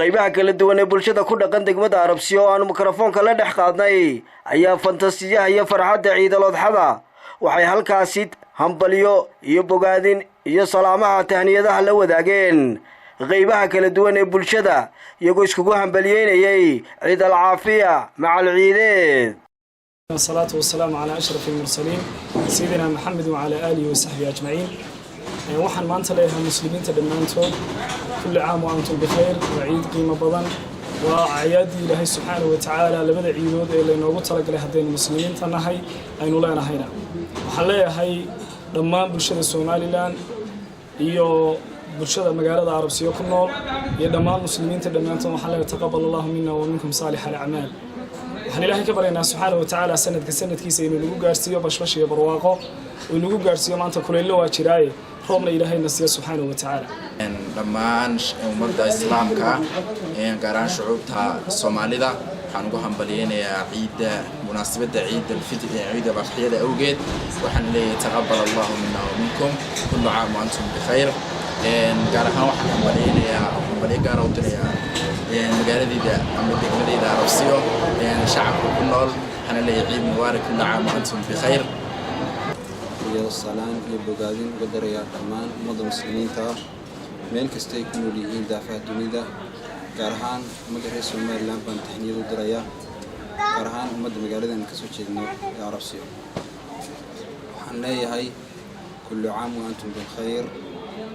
qaybaha kala duwan ee bulshada ku dhaqan degmada Arabsiyo oo aan mikrofoonka la dhex qaadnay ayaa fantasiyaha iyo farxadda ciid al-adxada waxay halkaasi hambaliyo iyo bogaadin iyo salaamaha tahniyadaha la wadaageen qaybaha kala duwan ee bulshada iyagoo iskugu hambaliyeynayay ciid al-caafiya macal ciideed. والصلاة والسلام على أشرف المرسلين سيدنا محمد وعلى آله وصحبه أجمعين. وحن ما أنت لها مسلمين تدمنتهم كل عام وأنتم بخير وعيد قيمة بدن وعيادي الله سبحانه وتعالى لبدأ عيدود إلى نوبة تلقى لها دين المسلمين تنهي أين ولا نهينا وحليها هاي دمان برشة الصومالي لان إيو برشة مقالة عربسية كنول يدمان مسلمين تدمنتهم وحليها تقبل الله منا ومنكم صالح الأعمال. waxaan ilaahay ka baryaynaa subxaanahu wa ta'aala sanadkiisa inuu nagu gaarsiiyo bashbash iyo barwaaqo oo nagu gaarsiiyo maanta kuleelo waa jiraaye roobna ilaahay nasiyo subxaanahu wa ta'aala dhammaan ummadda islaamka gaar ahaan shucuubta Soomaalida waxaan ugu hambaliyeynayaa ciida munaasabada ciid al-fitr ciid al-adxiyada awgeed waxaan leeyahay taqabbal Allahu minna wa minkum kullu aam wa antum bikhayr gaar ahaan waxaan hambaliyeynayaa gaar u diraya magaaladayda ama degmadayda Arabsiyo shacabka ku nool waxaan leeyahay ciid mubaarak kullu aam wa antum bikhayr iyo salaan iyo bogaadin uga daraya dhammaan ummadda muslimiinta meel kasta ay ku nool yihiin daafaha dunida gaar ahaan magaalada Soomaaliland baan tahniyad u diraya gaar ahaan ummadda magaaladan ka soo jeedno ee Arabsiyo waxaan leeyahay kullu aam wa antum bikhayr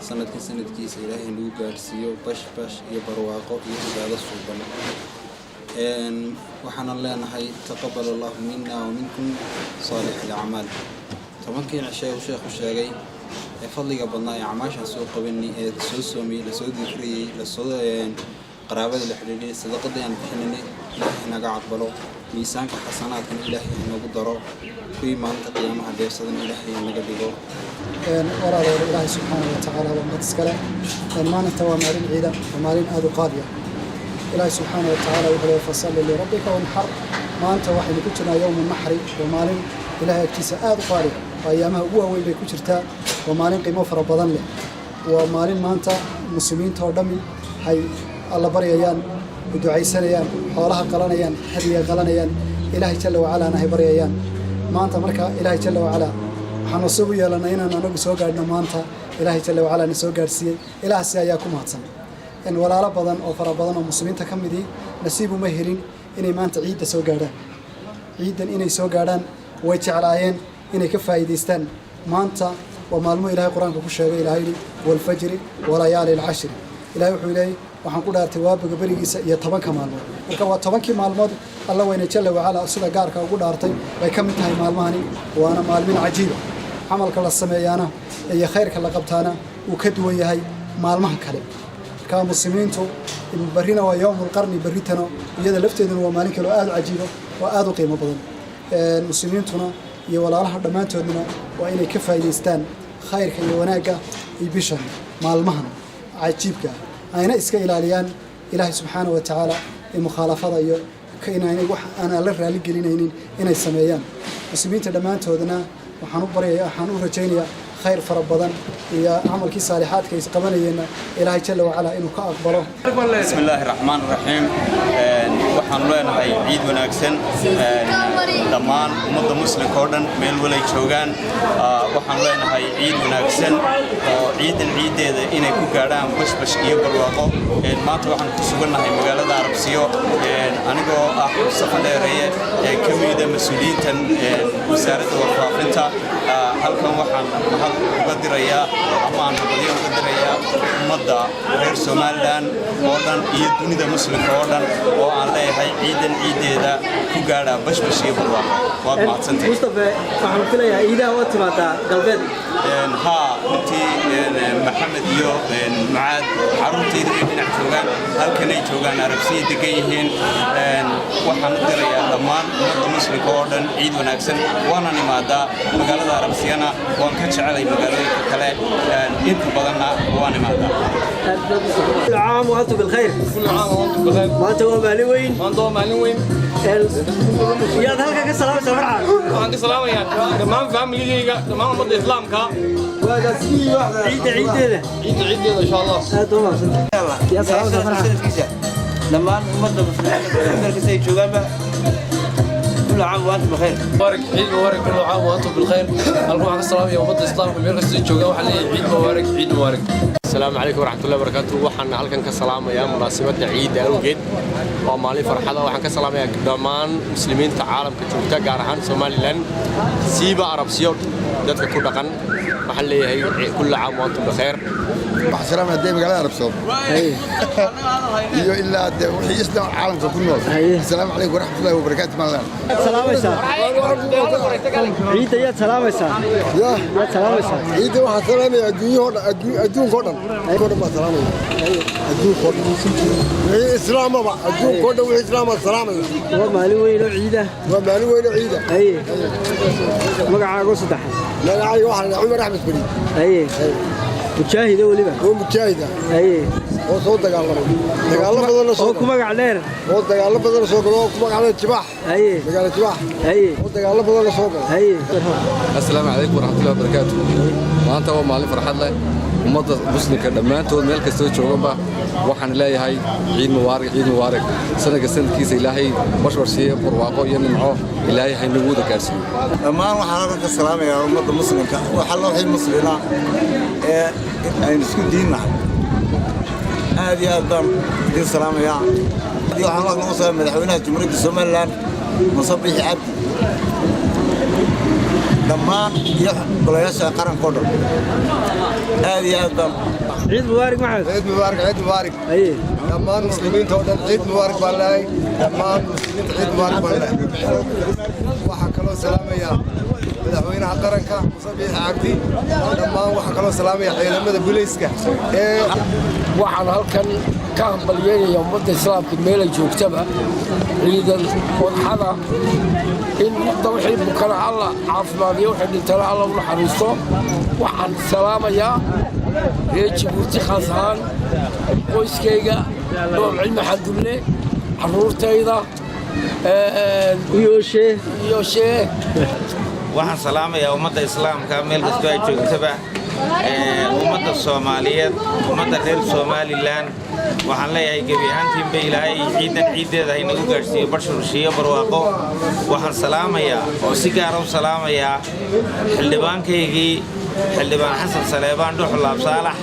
sanadkiisa ilaahay nagu gaarsiiyo bashbash iyo barwaaqo iyo cibaado suuban waxaan leenahay taqabbal Allahu minna wa minkum salih al-a'mal tobankii cishay uu sheekhu sheegay ee fadliga badnaa ee acmaashan soo qabanay ee soo soomay la soo diifriyay la soo qaraabada la xiriiriyay sadaqada aan bixinay ilaahay naga aqbalo miisaanka xasanaadkan ilaahay nagu daro kuwii maanta qiyaamaha deesadan ilaahay naga dhigo walaalo ilaahay subxaanahu wa ta'aala waa mid iskale maanta waa maalin ciida maalin aad u qaali ah ilaahay subxaanahu wa ta'aala wuxuu fasalli li rabbika wanhar maanta waxaynu ku jirnaa yawm an-nahri waa maalin ilaahay agtiisa aad u qaali ayaamaha ugu waaweyn bay ku jirtaa waa maalin qiimo fara badan leh waa maalin maanta muslimiinta oo dhami hay alla baryayaan ducaysanayaan xoolaha qalanayaan hadiya qalanayaan ilaahay jalla wa ala hay baryayaan maanta marka ilaahay jalla wa ala waxaan nasiib u yeelanay inaan anagu soo gaadhno maanta ilaahay jalla wa ala soo gaarsiiyay ilaahasi ayaa ku mahadsan in walaalo badan oo fara badan oo muslimiinta ka mid ah nasiib uma helin inay maanta ciidda soo gaadhaan ciidan inay soo gaadhaan way jeclaayeen inay ka faa'iideystaan maanta waa maalmo ilaahay quraanka ku sheegay ilaahay wal fajri wa layaali al-ashr ilaahay wuxuu leeyahay waxaan ku dhaartay waabiga barigiisa iyo 10 maalmood marka waa 10 maalmood alla weyne jalla wa ala sida gaarka ugu dhaartay way ka mid tahay maalmahani waana maalmin cajiib amalka la sameeyana iyo khayrka la qabtaana uu ka duwan yahay maalmaha kale ka muslimiintu in barina waa yawmul qarni baritana iyada lafteeduna waa maalin kale aad cajiib oo aad u qiimo badan muslimiintuna iyo walaalaha dhamaantoodna waa inay ka faa'iideystaan khayrka iyo wanaaga iyo bishan maalmahan cajiibka ayna iska ilaaliyaan ilaahay subxaanahu wa ta'aala in mukhalafada iyo inay wax aan la raali gelinaynin inay sameeyaan muslimiinta dhamaantoodna waxaan u rajaynayaa خير فربضان يا عمل كي صالحات كي قبلينا إلهي جل وعلا إنه كأقبله. بسم الله الرحمن الرحيم. وحنا لنا عيد وناكسن دمان ومضى مسلم كوردن ميل ولا يشوجان وحنا لنا عيد وناكسن عيد العيد هذا إنه كوكارام بش يبر واقع ما توحنا كسبنا هاي مقالة عربسيو أنا جو أحب سفلية كمية مسؤولين وزارة وفافنتا هل كان وحنا قدريا أمان بديو قدريا مدة غير Somaliland أردن يدوني ده مسلم أردن وعن له هاي عيد هذا كوجارا بش يبروا واد ما تنتهي. مصطفى فهمت لي عيدا وقت ما تا قلبي. ها أنتي محمد يو معاد حرمتي من عشوجان هل كنا يشوجان عربسي دقيقين وحنا قدريا أمان مدة مسلم أردن عيد وناكسن وانا نماذا مقالة عربسيانا وانكتش على مقالة كلا أنت بدنا وانا ماذا. كل عام وأنتم بالخير. كل عام وأنتم بالخير. ما أنتم مالين وين؟ ما أنتم مالين وين؟ يا ذلك كسلام سمعان. وعند سلام يا تمام فاميلي تمام مد الإسلام كا. عيد هذا. عيد إن شاء الله. يا سلام سمعان. dhammaan ummadda muslimiinta meel kasta ay joogaanba كل عام وأنتم بخير. مبارك عيد مبارك كل عام وأنتم بالخير. ألقوا حق السلام يا أمة الإسلام وميرك الجوجا وحلي عيد مبارك عيد مبارك. السلام عليكم ورحمة الله وبركاته. وحنا هلكن كسلام يا مناسبة عيد أوجد ومالي فرحة وحنا كسلام يا دمان مسلمين تعالم كتبتا جارهان سومالي لان سيبا عرب سيوت دتك كل دقن محلي هي كل عام وأنتم بخير. السلام عليكم قال عرب سيوت. iyo ilaa wixii isla caalamka ku nool assalaamu alaykum waraxmatullaahi wabarakaatuh maalan salaamaysa ciida ya salaamaysa ya salaamaysa ciida waxa salaamay adduunka oo dhan ma salaamay adduunka oo dhan wixii islaamaba adduunka oo dhan wixii islaamaba salaamay waa maalin weyn oo ciida magacaaga saddex magacaaga waxa Umar Axmed Bari مجاهد وليبا هو مجاهد oo soo dagaalamay badan soo kuma gacleer oo dagaalo badan soo galo kuma gacleer jibax dagaalo jibax oo dagaalo badan soo galo assalaamu alaykum waraxmatullaahi wabarakaatuh maanta waa maalin farxad leh ummadda muslimka dhamaantood meel kasta oo jooganba waxaan leeyahay ciid mubaarak sanadkiisa ilaahay bashbarsiye barwaaqo iyo nimco ilaahay haynagu wada gaarsiiyo dhammaan waxaan ka salaamayaa ummadda muslimka waxa loo xil muslimiina ee aynu isku diinnahay aad iyo aad baan idin salaamayaa waxaan la soo madaxweynaha Jamhuuriyadda Soomaaliland Musabbix Cabdi dhammaan iyo golayaasha qaranka oo dhan aad iyo aad baan ciid mubaarak maxamed ciid mubaarak dhammaan muslimiinta oo dhan ciid mubaarak baan leeyahay dhammaan muslimiinta ciid mubaarak baan leeyahay waxaan kaloo salaamayaa madaxweynaha qaranka Musabbix Cabdi dhammaan waxaan kaloo salaamayaa ciidamada booliiska waxaan halkan ka hambalyeynaya ummadda islaamka meel ay joogtaba ciidan wadxada in ummadda wixii bukana alla caafimaadiyo wixii dhintana alla u naxariisto waxaan salaamayaa reer Jabuuti khaas ahaan qoyskayga Nuur Cilmi Xadulle carruurtayda iyo shee waxaan salaamayaa ummadda islaamka meel kasta ay joogtaba ummadda Soomaaliyeed ummadda reer Somaliland waxaan leeyahay gabi ahaantiinba ilaahay ciidan ciideeda ay nagu gaarsiiyo barshiyo barwaaqo waxaan salaamayaa oo si gaar ah u salaamayaa xildhibaankaygii xildhibaan Xasan Saleebaan Dhuxulaab Saalax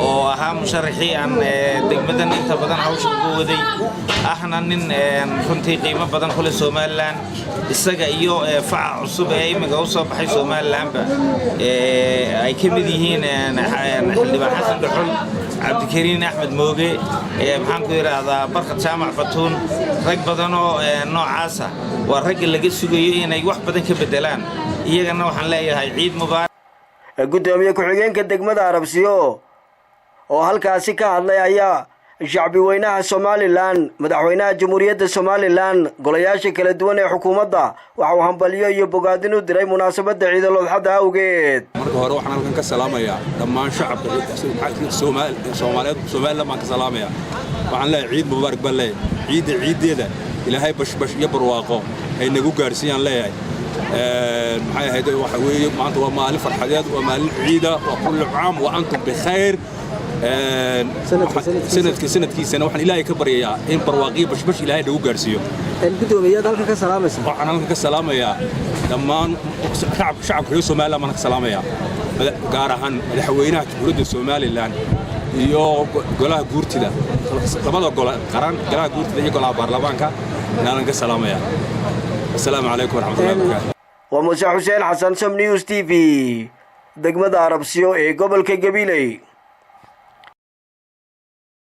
oo ahaa musharaxii aan degmadan inta badan hawsha ugu waday ahna nin runtii qiimo badan ku leh Somaliland isaga iyo faca cusub ee imiga u soo baxay Somalilandba ay ka mid yihiin xildhibaan Xasan Dhuxul Cabdikariin Axmed Mooge maxaan ku yiraahdaa Barkad Jaamac Batuun rag badan oo noocaas ah waa rag laga sugayo inay wax badan ka bedelaan iyagana waxaan leeyahay ciid mubaarak gudoomiye ku-xigeenka degmada Arabsiyo oo halkaasi ka hadlay ayaa shacbi weynaha Somaliland madaxweynaha Jamhuuriyadda Somaliland golayaasha kala duwan ee xukuumadda waxa uu hambaliyo iyo bogaadin u diray munaasabadda ciid al-Adha awgeed marka hore waxaan halkan ka salaamayaa dhammaan shacabka Soomaaliland baan ka salaamayaa waxaan leeyahay ciid mubaarak baan leeyahay ciideeda ilaahay bashbash iyo barwaaqo ay nagu gaarsiiyaan leeyahay maxay ahayd waxa weeye maanta waa maalin farxadeed waa maalin ciida waa kullu caam wa antum bikhair sanadkiisana waxaan ilaahay ka baryayaa in barwaaqiyo bashbash ilaahay nagu gaarsiiyo gudoomiyaad halkan ka salaamaysaa waxaan halkan ka salaamayaa dhammaan shacabka reer Somaliland baan ka salaamayaa gaar ahaan madaxweynaha Jamhuuriyadda Somaliland iyo golaha guurtida labada gole qaran golaha guurtida iyo golaha baarlamaanka inaan ka salaamayaa السلام عليكم ورحمة الله وبركاته وموسى حسين حسن سم نيوز تي في دقمة عرب سيو قبل كجبيلي